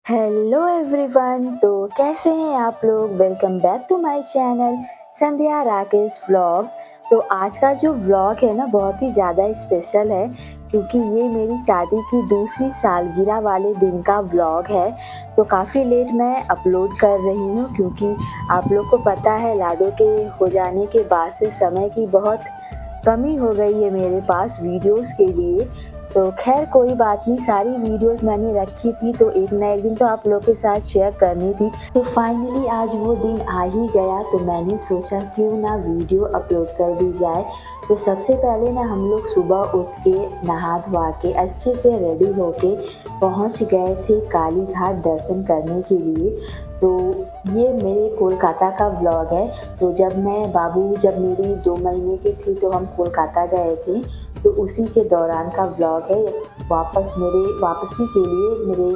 Hello everyone. तो कैसे हैं आप लोग। Welcome back to my channel Sandhya Rakesh vlog. तो आज का जो व्लॉग है ना बहुत ही ज़्यादा स्पेशल है क्योंकि ये मेरी शादी की दूसरी सालगिरह वाले दिन का व्लॉग है। तो काफ़ी लेट मैं अपलोड कर रही हूँ क्योंकि आप लोग को पता है लाडो के हो जाने के बाद से समय की बहुत कमी हो गई है मेरे पास वीडियोस के लिए। तो खैर कोई बात नहीं, सारी वीडियोस मैंने रखी थी तो एक ना एक दिन तो आप लोग के साथ शेयर करनी थी। तो फाइनली आज वो दिन आ ही गया तो मैंने सोचा क्यों ना वीडियो अपलोड कर दी जाए। तो सबसे पहले ना हम लोग सुबह उठ के नहा धोवा के अच्छे से रेडी होके पहुंच गए थे काली घाट दर्शन करने के लिए। तो ये मेरे कोलकाता का व्लॉग है। तो जब मेरी 2 महीने की थी तो हम कोलकाता गए थे, तो उसी के दौरान का व्लॉग है। वापसी के लिए मेरे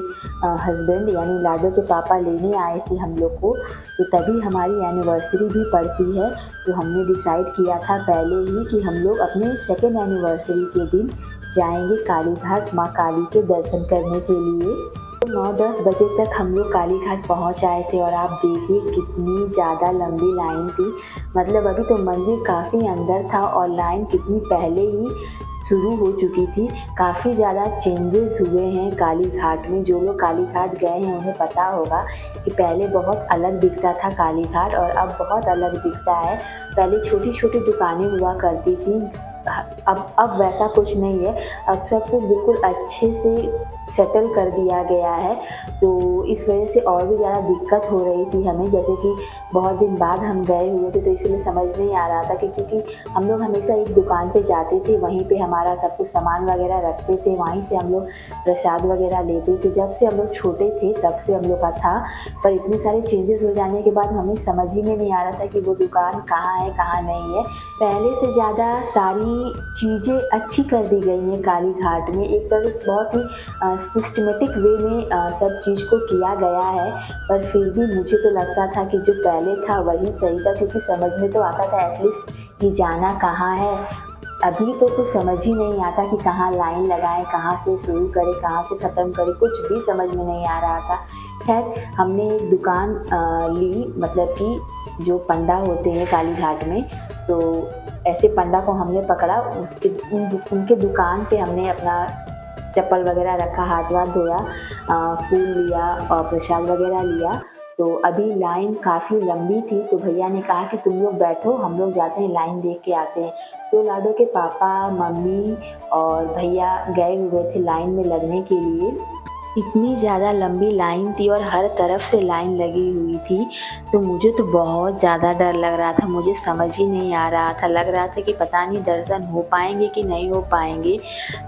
हस्बैंड यानी लाडो के पापा लेने आए थे हम लोग को। तो तभी हमारी एनिवर्सरी भी पड़ती है। तो हमने डिसाइड किया था पहले ही कि हम लोग अपने सेकेंड एनिवर्सरी के दिन जाएंगे काली घाट माँ काली के दर्शन करने के लिए। 9-10 बजे तक हम लोग काली घाट पहुँच आए थे और आप देखिए कितनी ज़्यादा लंबी लाइन थी। मतलब अभी तो मंदिर काफ़ी अंदर था और लाइन कितनी पहले ही शुरू हो चुकी थी। काफ़ी ज़्यादा चेंजेस हुए हैं काली घाट में। जो लोग काली घाट गए हैं उन्हें पता होगा कि पहले बहुत अलग दिखता था काली घाट और अब बहुत अलग दिखता है। पहले छोटी छोटी दुकानें हुआ करती थी, अब वैसा कुछ नहीं है। अब सब कुछ बिल्कुल अच्छे से सेटल कर दिया गया है। तो इस वजह से और भी ज़्यादा दिक्कत हो रही थी हमें, जैसे कि बहुत दिन बाद हम गए हुए थे तो इसलिए समझ नहीं आ रहा था कि क्योंकि हम लोग हमेशा एक दुकान पे जाते थे, वहीं पे हमारा सब कुछ सामान वगैरह रखते थे, वहीं से हम लोग प्रसाद वगैरह लेते थे। जब से हम लोग छोटे थे तब से हम लोग का था, पर इतने सारे चेंजेस हो जाने के बाद हमें समझ ही में नहीं आ रहा था कि वो दुकान कहाँ है कहाँ नहीं है। पहले से ज़्यादा सारी चीज़ें अच्छी कर दी गई हैं काली घाट में। एक तरह से बहुत ही सिस्टमेटिक वे में सब चीज़ को किया गया है। पर फिर भी मुझे तो लगता था कि जो पहले था वही सही था, क्योंकि समझ में तो आता था एटलीस्ट कि जाना कहाँ है। अभी तो कुछ समझ ही नहीं आता कि कहाँ लाइन लगाएं, कहाँ से शुरू करें, कहाँ से ख़त्म करें, कुछ भी समझ में नहीं आ रहा था। खैर हमने एक दुकान ली, मतलब कि जो पंडा होते हैं काली घाट में, तो ऐसे पंडा को हमने पकड़ा। उनके दुकान पे हमने अपना चप्पल वगैरह रखा, हाथ वाथ धोया, फूल लिया और प्रसाद वगैरह लिया। तो अभी लाइन काफ़ी लंबी थी तो भैया ने कहा कि तुम लोग बैठो, हम लोग जाते हैं लाइन देख के आते हैं। तो लाडो के पापा मम्मी और भैया गए हुए थे लाइन में लगने के लिए। इतनी ज़्यादा लंबी लाइन थी और हर तरफ से लाइन लगी हुई थी, तो मुझे तो बहुत ज़्यादा डर लग रहा था। मुझे समझ ही नहीं आ रहा था, लग रहा था कि पता नहीं दर्शन हो पाएंगे कि नहीं हो पाएंगे।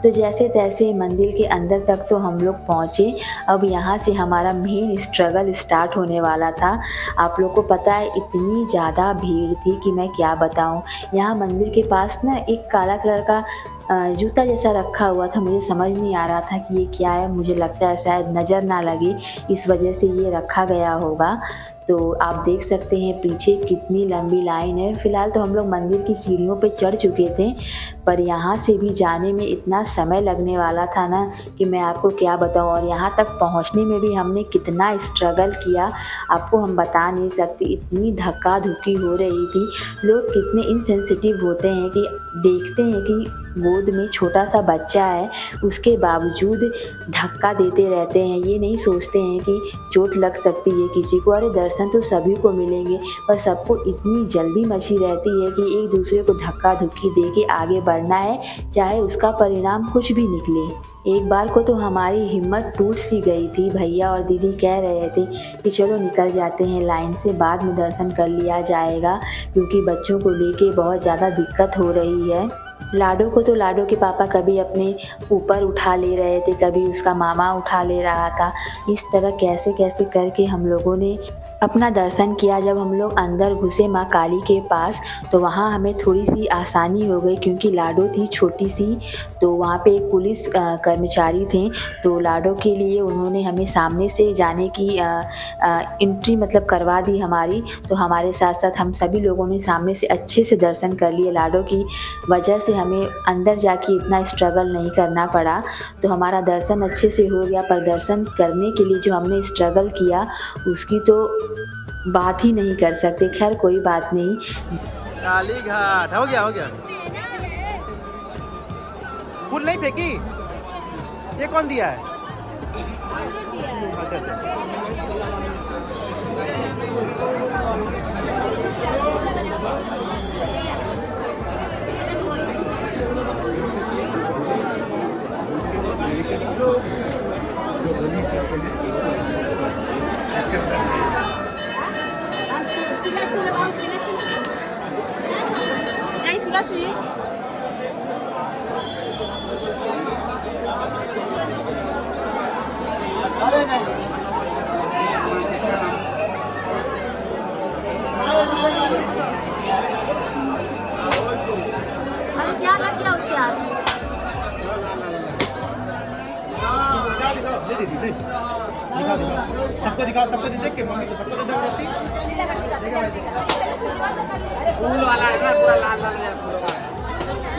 तो जैसे तैसे मंदिर के अंदर तक तो हम लोग पहुँचे। अब यहाँ से हमारा मेन स्ट्रगल स्टार्ट होने वाला था। आप लोग को पता है इतनी ज़्यादा भीड़ थी कि मैं क्या बताऊँ। यहाँ मंदिर के पास ना एक काला कलर का जूता जैसा रखा हुआ था। मुझे समझ नहीं आ रहा था कि ये क्या है। मुझे लगता है शायद नज़र ना लगे इस वजह से ये रखा गया होगा। तो आप देख सकते हैं पीछे कितनी लंबी लाइन है। फ़िलहाल तो हम लोग मंदिर की सीढ़ियों पे चढ़ चुके थे, पर यहाँ से भी जाने में इतना समय लगने वाला था ना कि मैं आपको क्या बताऊँ। और यहाँ तक पहुँचने में भी हमने कितना स्ट्रगल किया आपको हम बता नहीं सकते। इतनी धक्का धुक्की हो रही थी। लोग कितने इनसेंसिटिव होते हैं कि देखते हैं कि गोद में छोटा सा बच्चा है, उसके बावजूद धक्का देते रहते हैं। ये नहीं सोचते हैं कि चोट लग सकती है किसी को। अरे दर्शन तो सभी को मिलेंगे, पर सबको इतनी जल्दी मची रहती है कि एक दूसरे को धक्का धुक्की दे के आगे बढ़ना है, चाहे उसका परिणाम कुछ भी निकले। एक बार को तो हमारी हिम्मत टूट सी गई थी। भैया और दीदी कह रहे थे कि चलो निकल जाते हैं लाइन से, बाद में दर्शन कर लिया जाएगा, क्योंकि बच्चों को लेके बहुत ज़्यादा दिक्कत हो रही है। लाडो को तो लाडो के पापा कभी अपने ऊपर उठा ले रहे थे, कभी उसका मामा उठा ले रहा था। इस तरह कैसे कैसे करके हम लोगों ने अपना दर्शन किया। जब हम लोग अंदर घुसे माँ काली के पास तो वहाँ हमें थोड़ी सी आसानी हो गई क्योंकि लाडो थी छोटी सी, तो वहाँ पे एक पुलिस कर्मचारी थे, तो लाडो के लिए उन्होंने हमें सामने से जाने की एंट्री मतलब करवा दी हमारी। तो हमारे साथ साथ हम सभी लोगों ने सामने से अच्छे से दर्शन कर लिए। लाडो की वजह से हमें अंदर जाके इतना स्ट्रगल नहीं करना पड़ा, तो हमारा दर्शन अच्छे से हो गया। पर दर्शन करने के लिए जो हमने स्ट्रगल किया उसकी तो बात ही नहीं कर सकते। खैर कोई बात नहीं। काली घाट हो गया, हो गया। फूल नहीं फेंकी, ये कौन दिया है? अच्छा अच्छा। अरे क्या लग गया उसके हाथ में? सबको दिखाओ, सबको देख के मम्मी को सबको दे दो। फूल वाला है ना, पूरा लाल लाल पूरा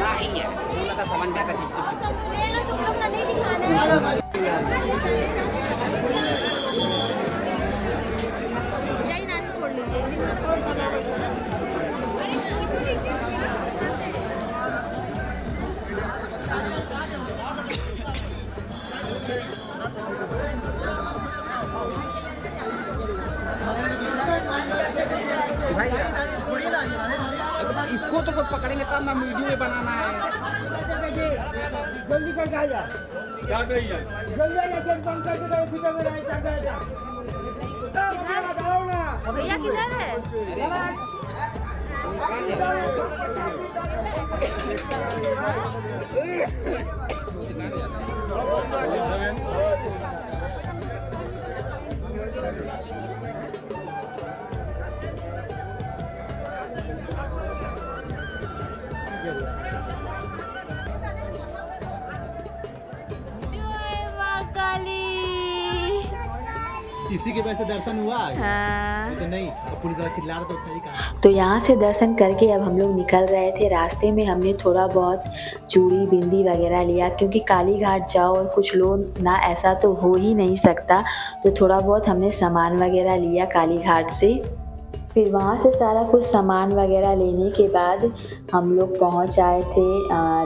नहीं है, फूल का सामान क्या करती जाइए नानी फोड़ लीजिए। इसको तो कुछ पकड़ेंगे तब ना, वीडियो में बनाना है। जल्दी करके आ जा। क्या करिए? जल्दी आ जा, गेट बंद करके दो, सीधे में रहे, चल जा। भैया किधर है? इसी के वजह से दर्शन हुआ। हाँ। तो नहीं, पुलिस वाला चिल्ला रहा था, उसने ही कहा। तो यहाँ से दर्शन करके अब हम लोग निकल रहे थे। रास्ते में हमने थोड़ा बहुत चूड़ी बिंदी वगैरह लिया क्योंकि काली घाट जाओ और कुछ लो ना, ऐसा तो हो ही नहीं सकता। तो थोड़ा बहुत हमने सामान वगैरह लिया काली घाट से। फिर वहाँ से सारा कुछ सामान वगैरह लेने के बाद हम लोग पहुँच आए थे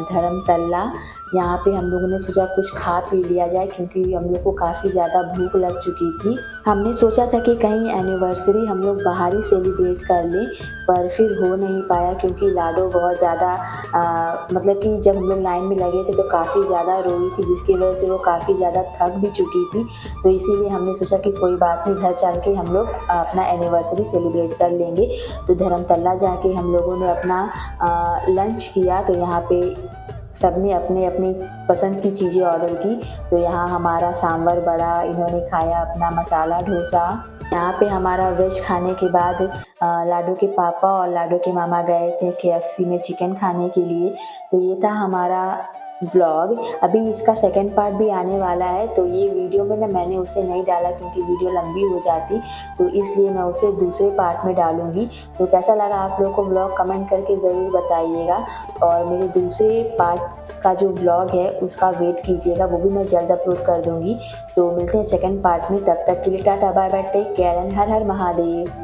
धर्मतल्ला। यहाँ पे हम लोगों ने सोचा कुछ खा पी लिया जाए क्योंकि हम लोग को काफ़ी ज़्यादा भूख लग चुकी थी। हमने सोचा था कि कहीं एनिवर्सरी हम लोग बाहर ही सेलिब्रेट कर लें, पर फिर हो नहीं पाया क्योंकि लाडो बहुत ज़्यादा मतलब कि जब हम लोग लाइन में लगे थे तो काफ़ी ज़्यादा रोई थी, जिसकी वजह से वो काफ़ी ज़्यादा थक भी चुकी थी। तो इसीलिए हमने सोचा कि कोई बात नहीं, घर चल के हम लोग अपना एनिवर्सरी सेलिब्रेट कर लेंगे। तो धर्मतल्ला जाके हम लोगों ने अपना लंच किया। तो यहाँ पे सबने अपने अपनी पसंद की चीज़ें ऑर्डर की। तो यहाँ हमारा सांभर बड़ा, इन्होंने खाया अपना मसाला डोसा। यहाँ पे हमारा वेज खाने के बाद लाडो के पापा और लाडो के मामा गए थे KFC में चिकन खाने के लिए। तो ये था हमारा व्लॉग। अभी इसका सेकंड पार्ट भी आने वाला है, तो ये वीडियो में ना मैंने उसे नहीं डाला क्योंकि वीडियो लंबी हो जाती, तो इसलिए मैं उसे दूसरे पार्ट में डालूँगी। तो कैसा लगा आप लोगों को व्लॉग कमेंट करके ज़रूर बताइएगा। और मेरे दूसरे पार्ट का जो व्लॉग है उसका वेट कीजिएगा, वो भी मैं जल्द अपलोड कर दूँगी। तो मिलते हैं सेकंड पार्ट में, तब तक के लिए tata bye bye, take care and Har Har Mahadev.